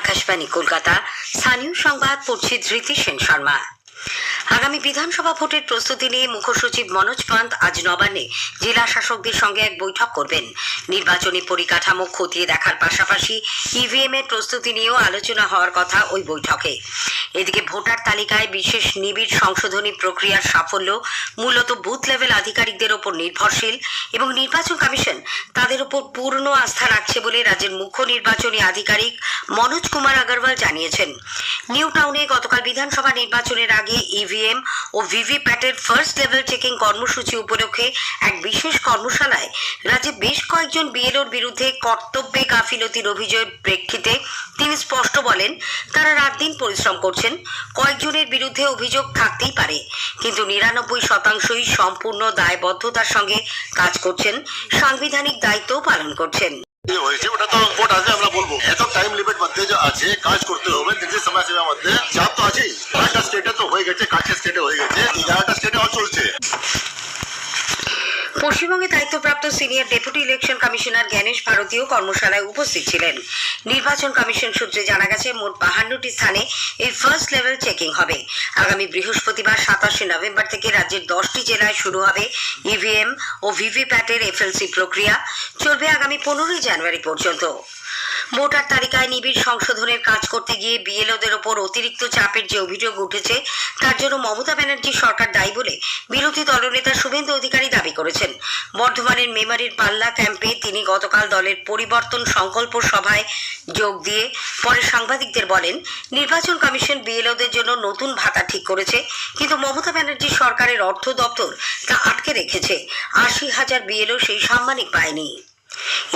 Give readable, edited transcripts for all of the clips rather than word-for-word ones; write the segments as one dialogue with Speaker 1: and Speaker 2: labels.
Speaker 1: আকাশবাণী কলকাতা। স্থানীয় সংবাদ পড়ছি ধৃতি সেন শর্মা। আগামী বিধানসভা ভোটের প্রস্তুতি নিয়ে মুখ্যসচিব মনোজ পান্ত আজ নবান্নে জেলা শাসকদের সঙ্গে এক বৈঠক করবেন। নির্বাচনী পরিকাঠামো খতিয়ে দেখার পাশাপাশি ইভিএম এর প্রস্তুতি নিয়েও আলোচনা হওয়ার কথা ওই বৈঠকে। এদিকে ভোটার তালিকায় বিশেষ নিবিড় সংশোধনী প্রক্রিয়ার সাফল্য মূলত বুথ লেভেল আধিকারিকদের ওপর নির্ভরশীল এবং নির্বাচন কমিশন তাদের ওপর পূর্ণ আস্থা রাখছে বলে রাজ্যের মুখ্য নির্বাচনী আধিকারিক মনোজ কুমার আগরওয়াল জানিয়েছেন। নিউ টাউনে গতকাল বিধানসভা নির্বাচনের আগে ইভিএম ও ভিভিপ্যাটের ফার্স্ট লেভেল চেকিং কর্মসূচি উপলক্ষে এক বিশেষ কর্মশালায় রাজ্যে বেশ কয়েকজন বিএলওর বিরুদ্ধে কর্তব্যে গাফিলতির অভিযোগের প্রেক্ষিতে তিনি স্পষ্ট বলেন, তারা রাত দিন পরিশ্রম করছেন। কয়েকজনের বিরুদ্ধে অভিযোগ থাকতেই পারে, কিন্তু 99% সম্পূর্ণ দায়বদ্ধতার সঙ্গে কাজ করছেন, সাংবিধানিক দায়িত্ব পালন করছেন।
Speaker 2: হয়েছে ওটা তো ভোট আসবে আমরা বলবো। এত টাইম লিমিট মধ্যে যে আছে কাজ করতে হবে, নিজের সমাজসেবার মধ্যে চাপ তো আছেই। 5টা স্টেটে তো হয়ে গেছে, কাছে স্টেটে হয়ে গেছে, 11টা স্টেটে চলছে।
Speaker 1: পশ্চিমবঙ্গে দায়িত্বপ্রাপ্ত senior deputy election commissioner Gyanesh ভারতীয় কর্মশালায় উপস্থিত ছিলেন। নির্বাচন কমিশন সূত্রে জানা গেছে, মোট 52টি স্থানে এই ফার্স্ট লেভেল চেকিং হবে। আগামী বৃহস্পতিবার 27শে নভেম্বর থেকে রাজ্যের 10টি জেলায় শুরু হবে ইভিএম ও ভিভিপ্যাটের এফএলসি প্রক্রিয়া। চলবে আগামী 15ই জানুয়ারি পর্যন্ত। ভোটার তালিকায় নিবিড় সংশোধনের কাজ করতে গিয়ে বিএলওদের ওপর অতিরিক্ত চাপের যে অভিযোগ উঠেছে, তার জন্য মমতা ব্যানার্জির সরকার দায়ী বলে বিরোধী দলনেতা শুভেন্দু অধিকারী দাবি করেছেন। বর্ধমানের মেমারির পাল্লা ক্যাম্পে তিনি গতকাল দলের পরিবর্তন সংকল্প সভায় যোগ দিয়ে পরে সাংবাদিকদের বলেন, নির্বাচন কমিশন বিএলওদের জন্য নতুন ভাতা ঠিক করেছে, কিন্তু মমতা ব্যানার্জির সরকারের অর্থ দপ্তর তা আটকে রেখেছে। 80,000 বিএলও সেই সাম্মানিক পায়নি।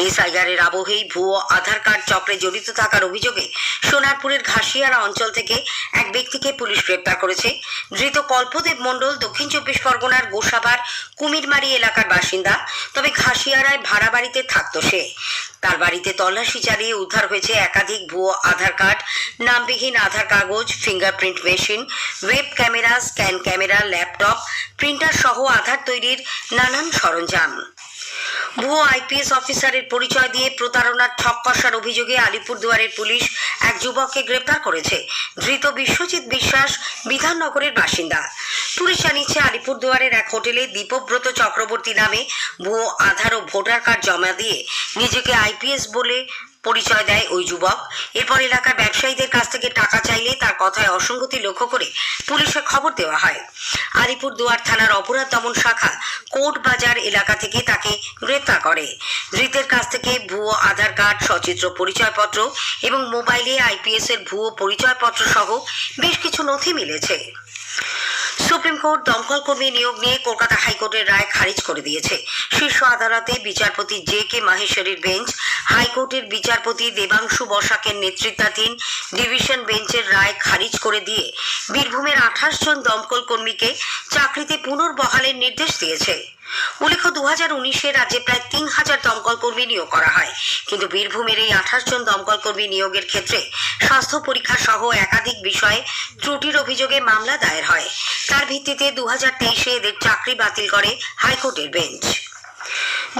Speaker 1: এসআইআরের আবহেই ভুয়ো আধার কার্ড চক্রে জড়িত থাকার অভিযোগে সোনারপুরের ঘাসিয়ারা অঞ্চল থেকে এক ব্যক্তিকে পুলিশ গ্রেপ্তার করেছে। ধৃত কল্পদেব মণ্ডল দক্ষিণ 24 পরগনার গোসাবার কুমিরমারি এলাকার বাসিন্দা। তবে ঘাসিয়ারায় ভাড়া বাড়িতে থাকত সে। তার বাড়িতে তল্লাশি চালিয়ে উদ্ধার হয়েছে একাধিক ভুয়ো আধার কার্ড, নামবিহীন আধার কাগজ, fingerprint machine, web camera, scan camera, laptop, printer সহ আধার তৈরির নানান সরঞ্জাম। ভুয়ো আইপিএস অফিসারের পরিচয় দিয়ে প্রতারণার ঠক কষার অভিযোগে আলিপুরদুয়ারের পুলিশ এক যুবককে গ্রেপ্তার করেছে। ধৃত বিশ্বজিৎ বিশ্বাস বিধাননগরের বাসিন্দা। পুলিশ জানিয়েছে, আলিপুরদুয়ারের এক হোটেলে দীপব্রত চক্রবর্তী নামে ভুয়ো আধার ও ভোটার কার্ড জমা দিয়ে নিজেকে আইপিএস বলে পরিচয় দেয় ওই যুবক। এরপর এলাকার ব্যবসায়ীদের কাছ থেকে টাকা চাইলে তার কথায় অসঙ্গতি লক্ষ্য করে পুলিশে খবর দেওয়া হয়। আলিপুরদুয়ার থানার অপরাধ দমন শাখা কোর্ট বাজার এলাকা থেকে তাকে গ্রেপ্তার করে। ধৃতের কাছ থেকে ভুয়ো আধার কার্ড, সচিত্র পরিচয়পত্র এবং মোবাইলে আইপিএস এর ভুয়ো পরিচয়পত্র সহ বেশ কিছু নথি মিলেছে। সুপ্রিম কোর্ট দমকল কর্মী নিয়োগ নিয়ে কলকাতা হাইকোর্টের রায় খারিজ করে দিয়েছে। শীর্ষ আদালতে বিচারপতি জে.কে. মাহেশ্বরীর বেঞ্চ হাইকোর্টের বিচারপতি দেবাংশু বসাকের নেতৃত্বাধীন ডিভিশন বেঞ্চের রায় খারিজ করে দিয়ে বীরভূমের 28 জন দমকল কর্মীকে চাকরিতে পুনর্বহালের নির্দেশ দিয়েছে। উল্লেখ্য, 2019-এ রাজ্যে প্রায় 3,000 দমকল কর্মী নিয়োগ করা হয়, কিন্তু বীরভূমের এই 28 জন দমকল কর্মী নিয়োগের ক্ষেত্রে স্বাস্থ্য পরীক্ষা সহ একাধিক বিষয়ে ত্রুটির অভিযোগে মামলা দায়ের হয়। তার ভিত্তিতে 2023-এ এদের চাকরি বাতিল করে হাইকোর্টের বেঞ্চ।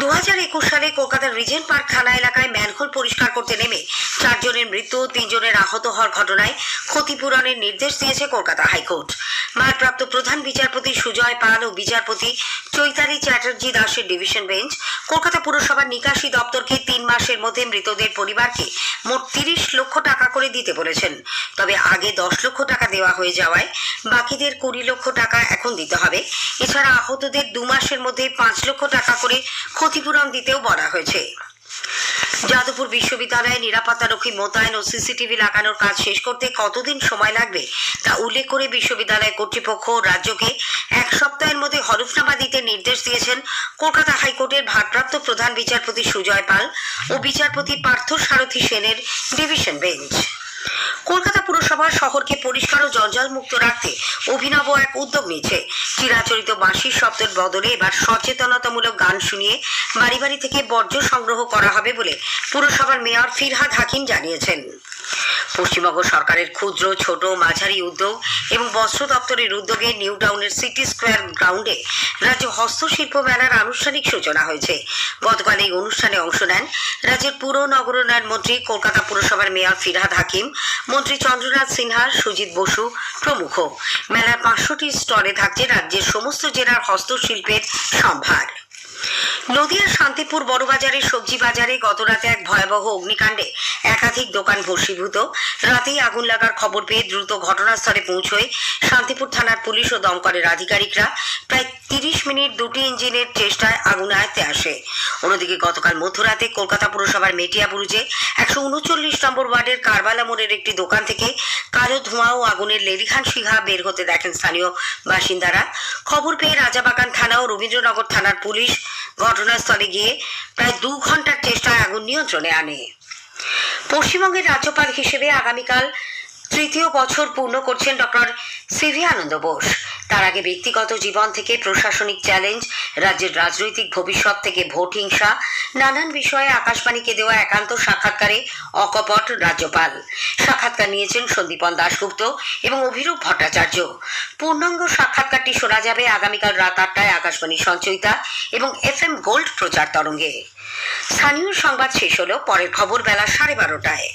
Speaker 1: 2021 সালে কলকাতার রিজেন্ট পার্ক থানা এলাকায় ম্যানহোল পরিষ্কার করতে নেমে 4 জনের মৃত্যু ও 3 জনের আহত হওয়ার ঘটনায় ক্ষতিপূরণের নির্দেশ দিয়েছে কলকাতা হাইকোর্ট। ভারপ্রাপ্ত প্রধান বিচারপতি সুজয় পাল ও বিচারপতি চৈতালি চ্যাটার্জি দাসের ডিভিশন বেঞ্চ কলকাতা পুরসভার নিকাশি দপ্তরকে 3 মাসের মধ্যে মৃতদের পরিবারকে মোট 30 লক্ষ টাকা করে দিতে বলেছেন। তবে আগে 10 লক্ষ টাকা দেওয়া হয়ে যাওয়ায় বাকিদের 20 লক্ষ টাকা এখন দিতে হবে। এছাড়া আহতদের 2 মাসের মধ্যে 5 লক্ষ টাকা করে ক্ষতিপূরণ দিতেও বলা হয়েছে। যাদবপুর বিশ্ববিদ্যালয়ে নিরাপত্তারক্ষী মোতায়েন ও সিসিটিভি লাগানোর কাজ শেষ করতে কতদিন সময় লাগবে তা উল্লেখ করে বিশ্ববিদ্যালয় কর্তৃপক্ষ রাজ্যকে 1 সপ্তাহের মধ্যে হলফনামা দিতে নির্দেশ দিয়েছেন কলকাতা হাইকোর্টের ভারপ্রাপ্ত প্রধান বিচারপতি সুজয় পাল ও বিচারপতি পার্থ সারথী সেনের ডিভিশন বেঞ্চ। কলকাতা পুরসভা শহরকে পরিষ্কার ও জঞ্জাল মুক্ত রাখতে অভিনব এক উদ্যোগ নিচ্ছে। চিরাচরিত বাঁশির শব্দের বদলে এবার সচেতনতামূলক গান শুনিয়ে বাড়ি বাড়ি থেকে বর্জ্য সংগ্রহ করা হবে বলে পুরসভার মেয়র ফিরহাদ হাকিম জানিয়েছেন। পশ্চিমবঙ্গ সরকারের ক্ষুদ্র ছোট মাঝারি উদ্যোগ এবং বস্ত্র দপ্তরের উদ্যোগে নিউ টাউনের সিটি স্কোয়ার গ্রাউন্ডে রাজ্য হস্তশিল্প মেলার আনুষ্ঠানিক সূচনা হয়েছে। গতকাল এই অনুষ্ঠানে অংশ নেন রাজ্যের পুর নগরোন্নয়ন মন্ত্রী, কলকাতা পুরসভার মেয়র ফিরহাদ হাকিম, মন্ত্রী চন্দ্রনাথ সিনহা, সুজিত বসু প্রমুখ। মেলার 500টি স্টলে থাকছে রাজ্যের সমস্ত জেলার হস্তশিল্পের সম্ভার। নদিয়ার শান্তিপুর বড়বাজারের সবজি বাজারে গতরাতে এক ভয়াবহ অগ্নিকাণ্ডে একাধিক দোকান ভস্মীভূত। রাতেই আগুন লাগার খবর পেয়ে দ্রুত ঘটনাস্থলে পৌঁছয় শান্তিপুর থানার পুলিশ ও দমকলের আধিকারিকরা। প্রায় 30 মিনিট দুটি ইঞ্জিনের চেষ্টায় আগুন আয়ত্তে আসে। অন্যদিকে গতকাল মধ্যরাতে কলকাতা পুরসভার মেটিয়াবুরুজে 139 নম্বর ওয়ার্ডের কারবালা মোড়ের একটি দোকান থেকে কালো ধোঁয়া ও আগুনের লেলিহান শিখা বের হতে দেখেন স্থানীয় বাসিন্দারা। খবর পেয়ে রাজাবাগান থানা ও রবীন্দ্রনগর থানার পুলিশ ঘটনাস্থলে গিয়ে প্রায় 2 ঘন্টার চেষ্টায় আগুন নিয়ন্ত্রণে আনে। পশ্চিমবঙ্গের রাজ্যপাল হিসেবে আগামীকাল 3য় বছর পূর্ণ করছেন ডক্টর সিভি আনন্দ বোস। তার আগে ব্যক্তিগত জীবন থেকে প্রশাসনিক চ্যালেঞ্জ, রাজ্যের রাজনৈতিক ভবিষ্যৎ থেকে ভোট হিংসা, নানান বিষয়ে আকাশবাণীকে দেওয়া একান্ত সাক্ষাৎকারে অকপট রাজ্যপাল। সাক্ষাৎকার নিয়েছেন সন্দীপন দাশগুপ্ত এবং অভিরূপ ভট্টাচার্য। পূর্ণাঙ্গ সাক্ষাৎকারটি শোনা যাবে আগামীকাল রাত 8টায় আকাশবাণী সঞ্চয়িতা এবং FM গোল্ড প্রচার তরঙ্গে। স্থানীয় সংবাদ শেষ হলো, পরের খবর বেলা 12:30টায়।